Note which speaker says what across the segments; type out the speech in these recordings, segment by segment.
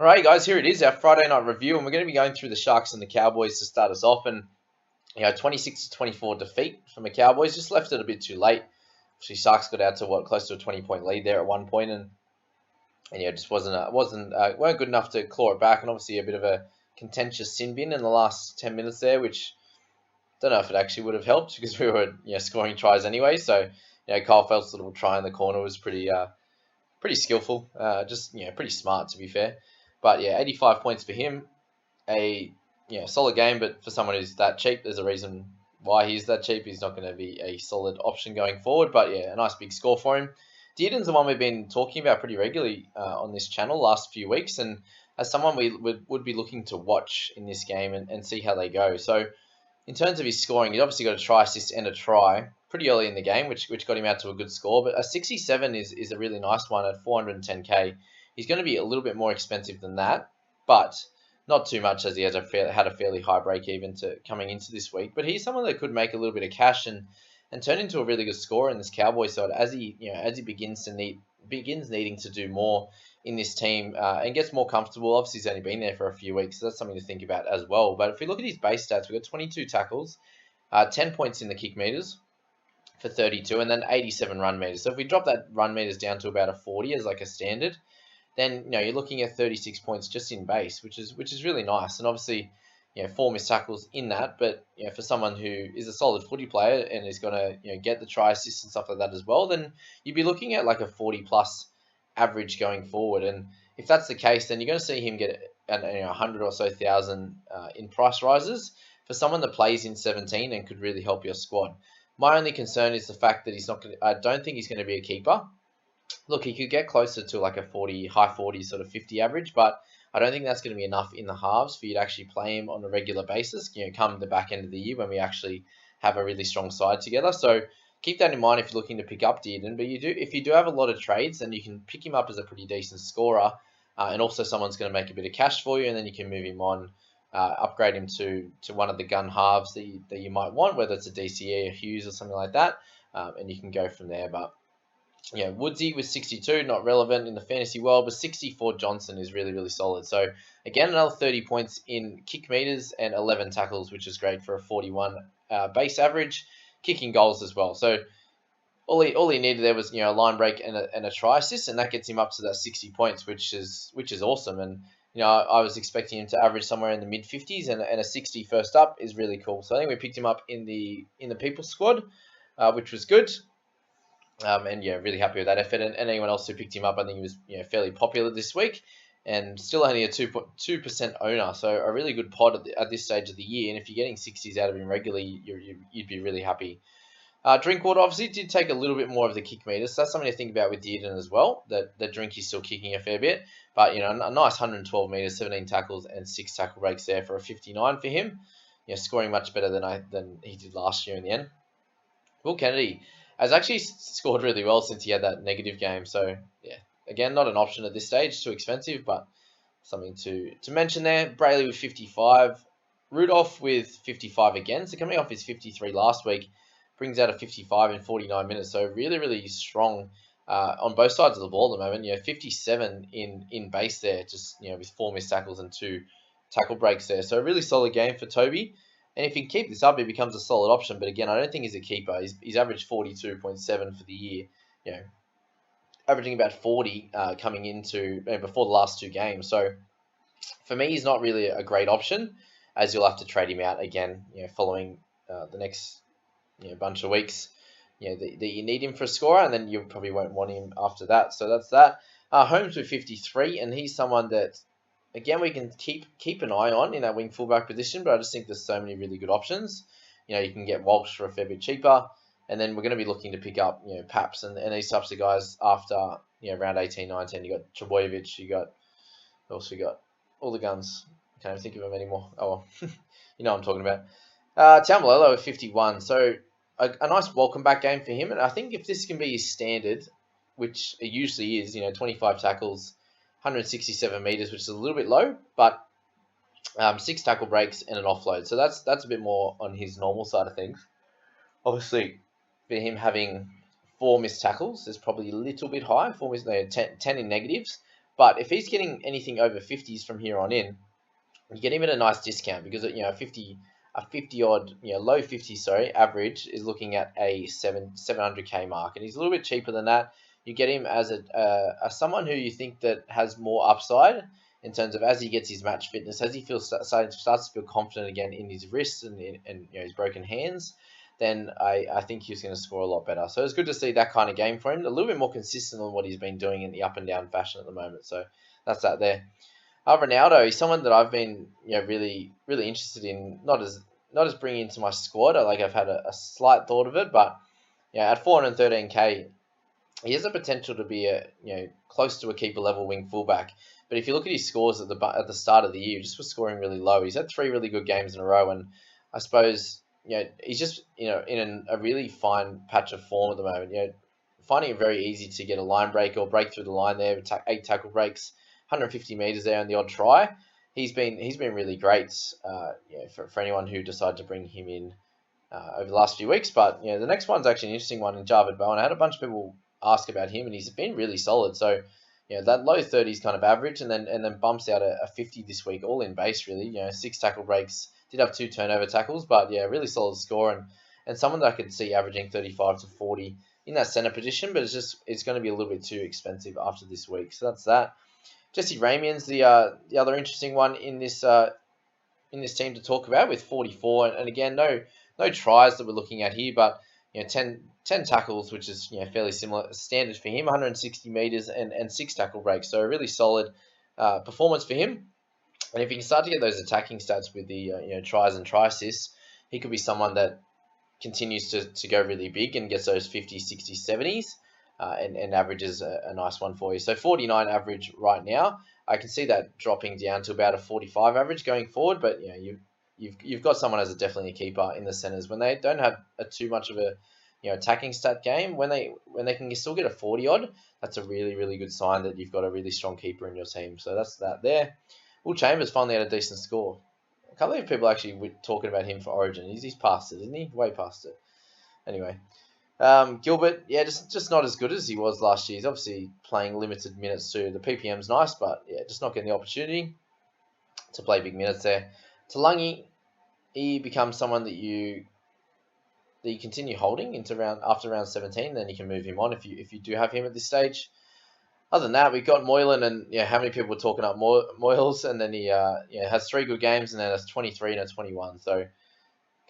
Speaker 1: Alright, guys, here it is, our Friday night review, and we're going to be going through the Sharks and the Cowboys to start us off. And 26-24 defeat from the Cowboys just left it a bit too late. Actually, Sharks got out to close to a 20-point lead there at one point, and just weren't good enough to claw it back. And obviously a bit of a contentious sin bin in the last 10 minutes there, which don't know if it actually would have helped because we were scoring tries anyway. So Kyle Felt's little try in the corner was pretty skillful, just pretty smart to be fair. But 85 points for him, a solid game. But for someone who's that cheap, there's a reason why he's that cheap. He's not going to be a solid option going forward. But a nice big score for him. Dearden's the one we've been talking about pretty regularly on this channel last few weeks, and as someone we would be looking to watch in this game and see how they go. So in terms of his scoring, he obviously got a try assist and a try pretty early in the game, which got him out to a good score. But a 67 is a really nice one at 410k. He's going to be a little bit more expensive than that, but not too much, as he had a fairly high break even to coming into this week. But he's someone that could make a little bit of cash and turn into a really good scorer in this Cowboys side as he begins needing to do more in this team and gets more comfortable. Obviously, he's only been there for a few weeks, so that's something to think about as well. But if we look at his base stats, we've got 22 tackles, 10 points in the kick meters for 32, and then 87 run meters. So if we drop that run meters down to about a 40 as like a standard, then you're looking at 36 points just in base, which is really nice. And obviously, 4 missed tackles in that. But for someone who is a solid footy player and is going to get the try assists and stuff like that as well, then you'd be looking at like a 40 plus average going forward. And if that's the case, then you're going to see him get 100 or so thousand in price rises for someone that plays in 17 and could really help your squad. My only concern is the fact that I don't think he's going to be a keeper. Look, he could get closer to like a 40, high 40s, sort of 50 average, but I don't think that's going to be enough in the halves for you to actually play him on a regular basis, come the back end of the year when we actually have a really strong side together. So keep that in mind if you're looking to pick up Dearden. But if you do have a lot of trades, then you can pick him up as a pretty decent scorer, and also someone's going to make a bit of cash for you, and then you can move him on, upgrade him to one of the gun halves that you might want, whether it's a DCE, a Hughes, or something like that, and you can go from there. But Woodsy with 62, not relevant in the fantasy world, but 64 Johnson is really, really solid. So again, another 30 points in kick meters and 11 tackles, which is great for a 41 base average, kicking goals as well. So all he needed there was a line break and a try assist, and that gets him up to that 60 points, which is awesome. And I was expecting him to average somewhere in the mid 50s, and a 60 first up is really cool. So I think we picked him up in the people squad, which was good. And really happy with that effort. And anyone else who picked him up, I think he was fairly popular this week, and still only a 2% owner. So a really good pod at this stage of the year. And if you're getting 60s out of him regularly, you'd be really happy. Drinkwater obviously did take a little bit more of the kick meters. So that's something to think about with Dearden as well. That Drink is still kicking a fair bit, but a nice 112 meters, 17 tackles, and 6 tackle breaks there for a 59 for him. Scoring much better than he did last year in the end. Will Kennedy has actually scored really well since he had that negative game. So, again, not an option at this stage. Too expensive, but something to mention there. Brayley with 55. Rudolph with 55 again. So, coming off his 53 last week, brings out a 55 in 49 minutes. So, really, really strong on both sides of the ball at the moment. 57 in base there, just, with 4 missed tackles and 2 tackle breaks there. So, a really solid game for Toby. And if he can keep this up, he becomes a solid option. But again, I don't think he's a keeper. He's averaged 42.7 for the year. Averaging about 40 coming into before the last 2 games. So for me, he's not really a great option, as you'll have to trade him out again. Following the next bunch of weeks. That you need him for a scorer, and then you probably won't want him after that. So that's that. Holmes with 53, and he's someone that, again, we can keep an eye on in that wing fullback position, but I just think there's so many really good options. You can get Walsh for a fair bit cheaper, and then we're going to be looking to pick up, Paps and these types of guys after, around 18, 19. You got Trebojevic, you got all the guns. I can't even think of them anymore. Oh, well, you know what I'm talking about. Taumalolo at 51, so a nice welcome back game for him, and I think if this can be his standard, which it usually is, 25 tackles, 167 meters, which is a little bit low, but 6 tackle breaks and an offload. So that's a bit more on his normal side of things. Obviously, for him having 4 missed tackles is probably a little bit high. 10 in negatives, But if he's getting anything over 50s from here on in, you get him at a nice discount because a 50 odd, low 50, sorry, average is looking at a 700k mark, and he's a little bit cheaper than that. You get him as a someone who you think that has more upside in terms of as he gets his match fitness, as he starts to feel confident again in his wrists and his broken hands, then I think he's going to score a lot better. So it's good to see that kind of game for him, a little bit more consistent on what he's been doing in the up and down fashion at the moment. So that's that there. Ronaldo, he's someone that I've been really really interested in, not as bringing into my squad. I've had a slight thought of it, but at 413k, he has the potential to be close to a keeper level wing fullback. But if you look at his scores at the start of the year, he just was scoring really low. He's had 3 really good games in a row, and I suppose he's just in a really fine patch of form at the moment. Finding it very easy to get a line break or break through the line there. 8 tackle breaks, 150 meters there on the odd try. He's been really great. For anyone who decided to bring him in over the last few weeks. But the next one's actually an interesting one in Jarvid Bowen. I had a bunch of people ask about him, and he's been really solid. So that low 30s kind of average, and then bumps out a 50 this week, all in base really. 6 tackle breaks, did have 2 turnover tackles, but really solid score, and someone that I could see averaging 35 to 40 in that centre position, but it's going to be a little bit too expensive after this week. So that's that. Jesse Ramien's the other interesting one in this team to talk about with 44, and again no tries that we're looking at here, but 10 tackles, which is fairly similar standard for him, 160 meters and 6 tackle breaks, so a really solid performance for him. And if he can start to get those attacking stats with the tries and try assists, he could be someone that continues to go really big and gets those 50s, 60s, 70s. And averages a nice one for you. So 49 average right now. I can see that dropping down to about a 45 average going forward, but you've got someone as definitely a keeper in the centers when they don't have too much of a attacking stat game. When they can still get a 40 odd, that's a really really good sign that you've got a really strong keeper in your team. So that's that there. Will Chambers finally had a decent score. I can't believe people actually were talking about him for Origin. He's past it, isn't he? Way past it. Anyway. Gilbert, just not as good as he was last year. He's obviously playing limited minutes too. The PPM's nice, but just not getting the opportunity to play big minutes there. Talangi, he becomes someone that you continue holding after round 17. Then you can move him on if you do have him at this stage. Other than that, we've got Moylan, and how many people were talking up Moyles, and then he has 3 good games, and then has 23 and a 21. So.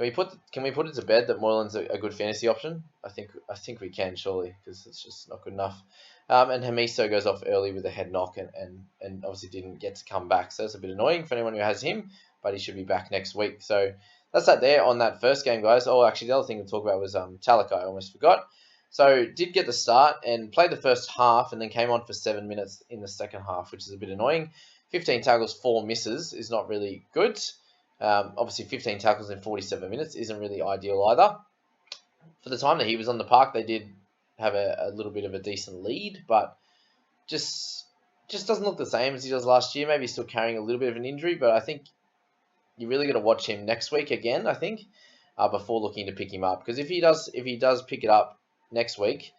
Speaker 1: Can we put it to bed that Moylan's a good fantasy option? I think we can, surely, because it's just not good enough. And Hamiso goes off early with a head knock and obviously didn't get to come back. So it's a bit annoying for anyone who has him, but he should be back next week. So that's that there on that first game, guys. Oh, actually, the other thing to talk about was Talakai. I almost forgot. So did get the start and played the first half and then came on for 7 minutes in the second half, which is a bit annoying. 15 tackles, 4 misses is not really good. Obviously, 15 tackles in 47 minutes isn't really ideal either. For the time that he was on the park, they did have a little bit of a decent lead, but just doesn't look the same as he does last year. Maybe he's still carrying a little bit of an injury, but I think you really got to watch him next week again, I think, before looking to pick him up. Because if he does pick it up next week,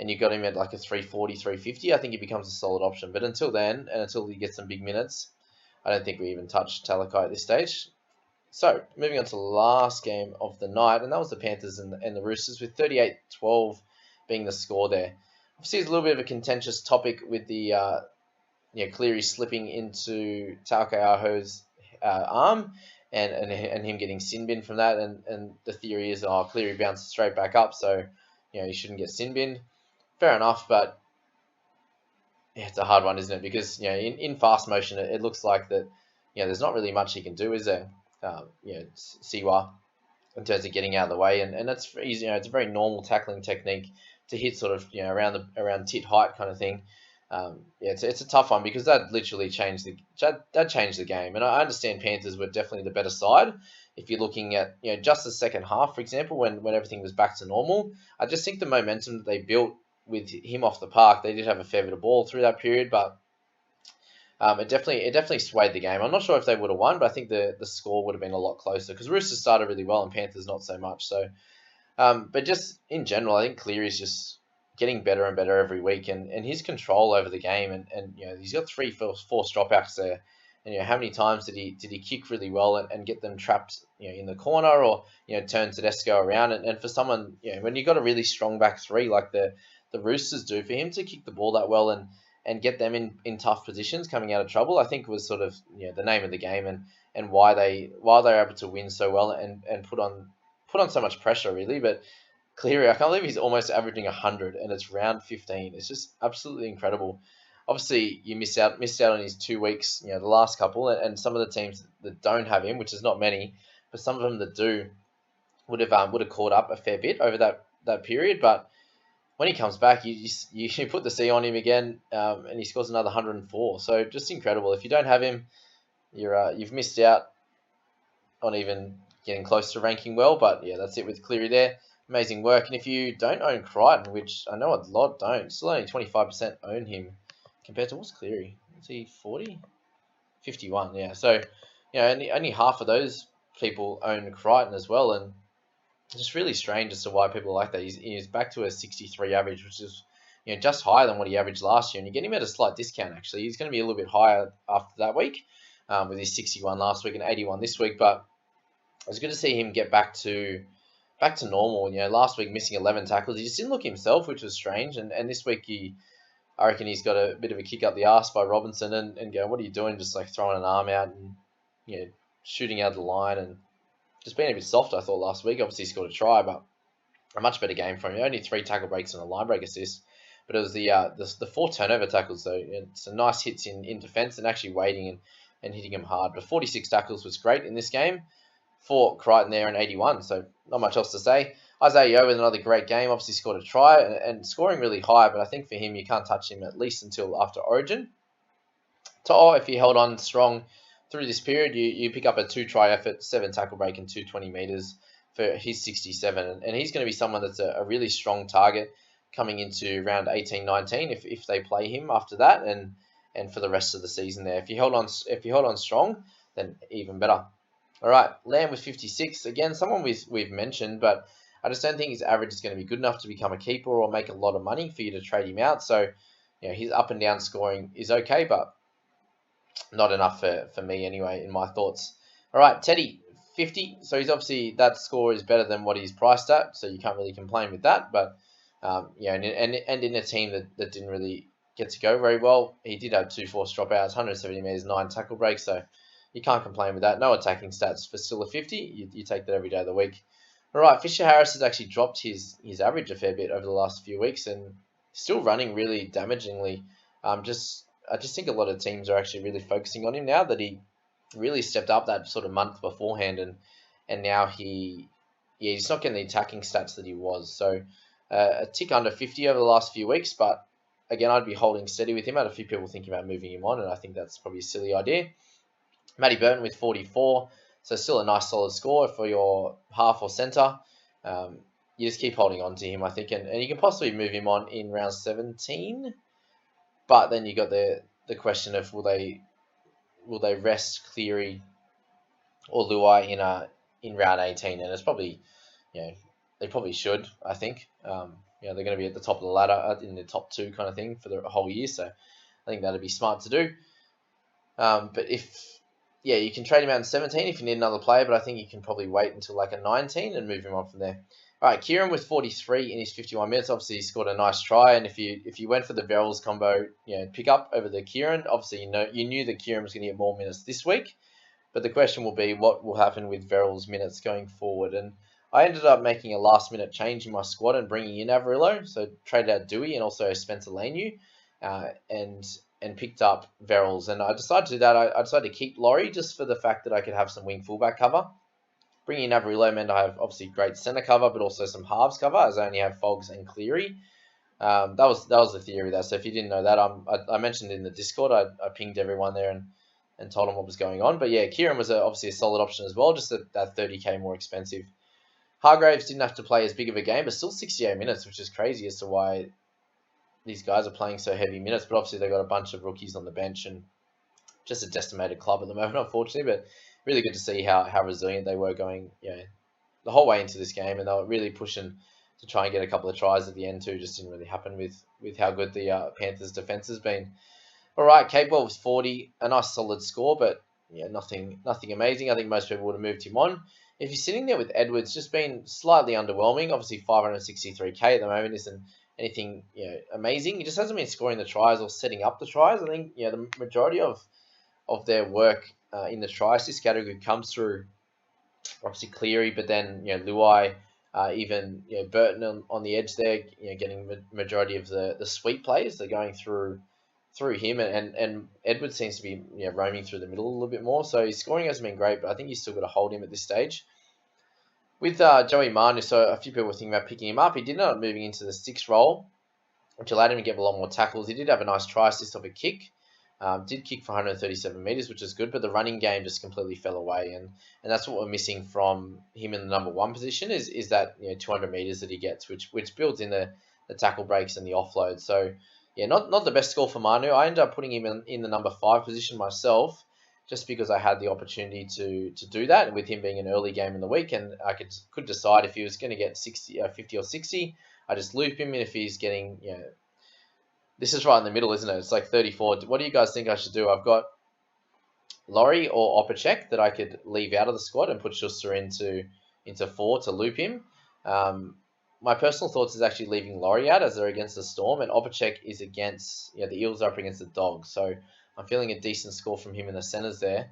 Speaker 1: and you got him at like a 340, 350, I think he becomes a solid option. But until then, and until he gets some big minutes, I don't think we even touch Talakai at this stage. So, moving on to the last game of the night, and that was the Panthers and the Roosters, with 38-12 being the score there. Obviously, it's a little bit of a contentious topic with the Cleary slipping into Talakai arm and him getting sin bin from that, and the theory is, Cleary bounced straight back up, so you shouldn't get sin bin. Fair enough, but it's a hard one, isn't it? Because in fast motion, it looks like that there's not really much he can do, is there? Siwa in terms of getting out of the way, and that's easy. It's a very normal tackling technique to hit sort of around tit height kind of thing. It's a tough one because that literally changed the game. And I understand Panthers were definitely the better side. If you're looking at just the second half, for example, when everything was back to normal, I just think the momentum that they built with him off the park, they did have a fair bit of ball through that period, but it definitely swayed the game. I'm not sure if they would have won, but I think the score would have been a lot closer because Roosters started really well and Panthers not so much. So, but just in general, I think Cleary's just getting better and better every week, and his control over the game, and he's got three forced dropbacks there, and how many times did he kick really well and get them trapped in the corner, or turn Tedesco around, and for someone when you got a really strong back three like the Roosters do, for him to kick the ball that well and get them in tough positions coming out of trouble, I think was sort of the name of the game, and why they're able to win so well and put on so much pressure really. But Cleary, I can't believe he's almost averaging 100 and it's round 15. It's just absolutely incredible. Obviously, you missed out on his 2 weeks, the last couple, and some of the teams that don't have him, which is not many, but some of them that do would have caught up a fair bit over that period. But when he comes back, you put the C on him again, and he scores another 104. So just incredible. If you don't have him, you've missed out on even getting close to ranking well. But yeah, that's it with Cleary there. Amazing work. And if you don't own Crichton, which I know a lot don't, still only 25% own him compared to what's Cleary? Is he 40? 51, yeah. So, only half of those people own Crichton as well. And it's just really strange as to why people like that. He's back to a 63 average, which is just higher than what he averaged last year. And you get him at a slight discount, actually. He's going to be a little bit higher after that week with his 61 last week and 81 this week. But it was good to see him get back to normal. Last week missing 11 tackles. He just didn't look himself, which was strange. And this week I reckon he's got a bit of a kick up the arse by Robinson and go, what are you doing? Just like throwing an arm out and shooting out the line and just being a bit soft, I thought, last week. Obviously he scored a try, but a much better game from him. Only 3 tackle breaks and a line break assist. But it was the 4 turnover tackles, though. Some nice hits in defence and actually waiting and hitting him hard. But 46 tackles was great in this game for Crichton there in 81. So not much else to say. Isaiah Yeo with another great game. Obviously scored a try and scoring really high. But I think for him, you can't touch him at least until after Origin. To'o, if he held on strong through this period, you pick up a 2-try effort, 7 tackle break and 220 metres for his 67. And he's going to be someone that's a really strong target coming into round 18-19 if they play him after that and for the rest of the season there. If you hold on strong, then even better. All right, Lamb with 56. Again, someone we've mentioned, but I just don't think his average is going to be good enough to become a keeper or make a lot of money for you to trade him out. So, his up and down scoring is okay, but not enough for me anyway, in my thoughts. All right, Teddy, 50. So he's obviously, that score is better than what he's priced at, so you can't really complain with that. But, and in a team that didn't really get to go very well, he did have 2 forced dropouts, 170 metres, 9 tackle breaks, so you can't complain with that. No attacking stats for still a 50. You take that every day of the week. All right, Fisher Harris has actually dropped his average a fair bit over the last few weeks and still running really damagingly. I just think a lot of teams are actually really focusing on him now that he really stepped up that sort of month beforehand, and now he's not getting the attacking stats that he was. So a tick under 50 over the last few weeks, but again, I'd be holding steady with him. I had a few people thinking about moving him on, and I think that's probably a silly idea. Matty Burton with 44, so still a nice solid score for your half or centre. You just keep holding on to him, I think, and you can possibly move him on in round 17. But then you got the question of will they rest Cleary or Luai in round 18, and it's probably they probably should, I think. They're going to be at the top of the ladder in the top 2 kind of thing for the whole year, so I think that'd be smart to do. But you can trade him out in 17 if you need another player, but I think you can probably wait until like a 19 and move him on from there. All right, Kieran with 43 in his 51 minutes. Obviously, he scored a nice try, and if you went for the Verrills combo, pick up over the Kieran, obviously you knew that Kieran was going to get more minutes this week, but the question will be what will happen with Verrills' minutes going forward. And I ended up making a last-minute change in my squad and bringing in Averillo, so traded out Dewey and also Spencer Lanu, and picked up Verrills. And I decided to do that. I decided to keep Laurie just for the fact that I could have some wing fullback cover. Bringing in Averillo meant I have obviously great centre cover, but also some halves cover, as I only have Fogs and Cleary. That was the theory there. So if you didn't know that, I mentioned in the Discord, I pinged everyone there and told them what was going on. But yeah, Kieran was obviously a solid option as well, just that 30k more expensive. Hargraves didn't have to play as big of a game, but still 68 minutes, which is crazy as to why these guys are playing so heavy minutes. But obviously they've got a bunch of rookies on the bench and just a decimated club at the moment, unfortunately. But really good to see how resilient they were going the whole way into this game, and they were really pushing to try and get a couple of tries at the end too. Just didn't really happen with how good the Panthers defense has been. All right, Capewell was 40, a nice solid score, but yeah, nothing amazing. I think most people would have moved him on. If you're sitting there with Edwards, just been slightly underwhelming. Obviously, 563k at the moment isn't anything amazing. He just hasn't been scoring the tries or setting up the tries. I think the majority of their work in the try assist category comes through obviously Cleary, but then Luai, even Burton on the edge there, getting majority of the sweep plays. They're going through him, and Edwards seems to be roaming through the middle a little bit more. So his scoring hasn't been great, but I think he's still got to hold him at this stage. With Joey Manu, so a few people were thinking about picking him up. He did end up moving into the 6 role, which allowed him to get a lot more tackles. He did have a nice try assist off a kick. Did kick for 137 metres, which is good, but the running game just completely fell away, and that's what we're missing from him in the number 1 position is that 200 metres that he gets, which builds in the tackle breaks and the offload. So yeah, not the best score for Manu. I ended up putting him in the number 5 position myself, just because I had the opportunity to do that, and with him being an early game in the week, and I could decide if he was going to get 50 or 60, I just loop him, and if he's getting this is right in the middle, isn't it? It's like 34. What do you guys think I should do? I've got Laurie or Opacek that I could leave out of the squad and put Schuster into 4 to loop him. My personal thoughts is actually leaving Laurie out as they're against the Storm, and Opacek is against the Eels are up against the Dogs. So I'm feeling a decent score from him in the centres there.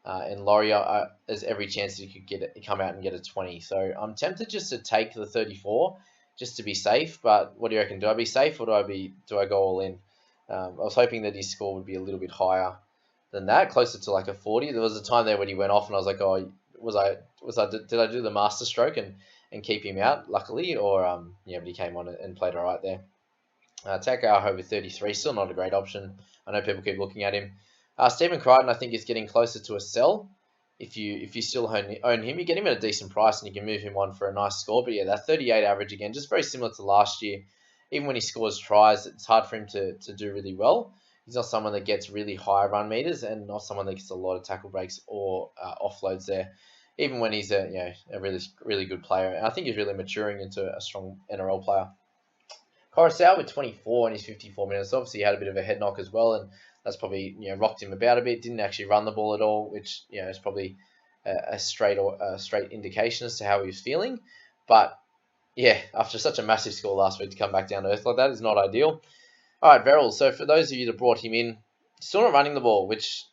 Speaker 1: And Laurie there's every chance that he could come out and get a 20. So I'm tempted just to take the 34 just to be safe. But what do you reckon? Do I be safe or do I go all in? I was hoping that his score would be a little bit higher than that, closer to like a 40. There was a time there when he went off, and I was like, oh, did I do the master stroke and keep him out? Luckily, or but he came on and played all right there. Talakai over 33, still not a great option. I know people keep looking at him. Stephen Crichton, I think, is getting closer to a sell. If you still own him, you get him at a decent price and you can move him on for a nice score. But yeah, that 38 average again, just very similar to last year. Even when he scores tries, it's hard for him to do really well. He's not someone that gets really high run meters and not someone that gets a lot of tackle breaks or offloads there. Even when he's a really really good player, and I think he's really maturing into a strong NRL player. Coruscant with 24 in his 54 minutes. Obviously, he had a bit of a head knock as well, and that's probably rocked him about a bit. Didn't actually run the ball at all, which is probably a straight indication as to how he was feeling. But yeah, after such a massive score last week to come back down to earth like that is not ideal. All right, Verrill. So for those of you that brought him in, still not running the ball, which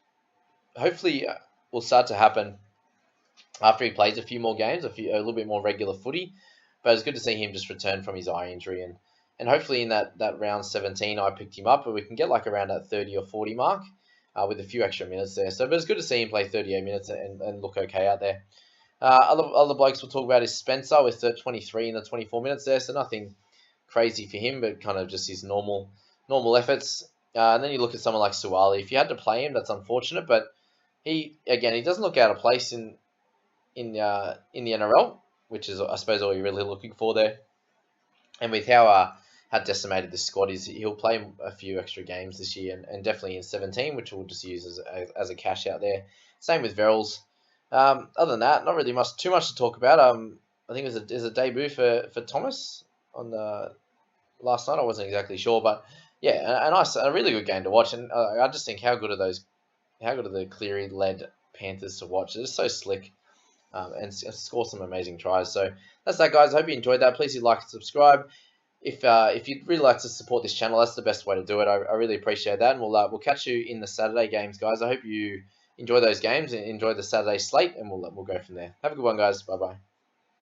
Speaker 1: hopefully will start to happen after he plays a few more games, a little bit more regular footy. But it's good to see him just return from his eye injury, and hopefully in that round 17 I picked him up, but we can get like around that 30 or 40 mark with a few extra minutes there. So, but it's good to see him play 38 minutes and look okay out there. Other blokes we'll talk about is Spencer with 23 in the 24 minutes there, so nothing crazy for him, but kind of just his normal efforts. And then you look at someone like Suwali. If you had to play him, that's unfortunate, but he doesn't look out of place in the NRL, which is I suppose all you're really looking for there. And with how decimated this squad is, he'll play a few extra games this year, and definitely in 17, which we'll just use as a cash out there. Same with Verrills. Other than that, not really too much to talk about. I think it was a debut for Thomas on the last night. I wasn't exactly sure, but yeah, a really good game to watch. And I just think how good are the Cleary-led Panthers to watch? They're just so slick. And score some amazing tries. So that's that, guys. I hope you enjoyed that. Please like and subscribe. If you'd really like to support this channel, that's the best way to do it. I really appreciate that, and we'll catch you in the Saturday games, guys. I hope you enjoy those games and enjoy the Saturday slate, and we'll go from there. Have a good one, guys. Bye bye.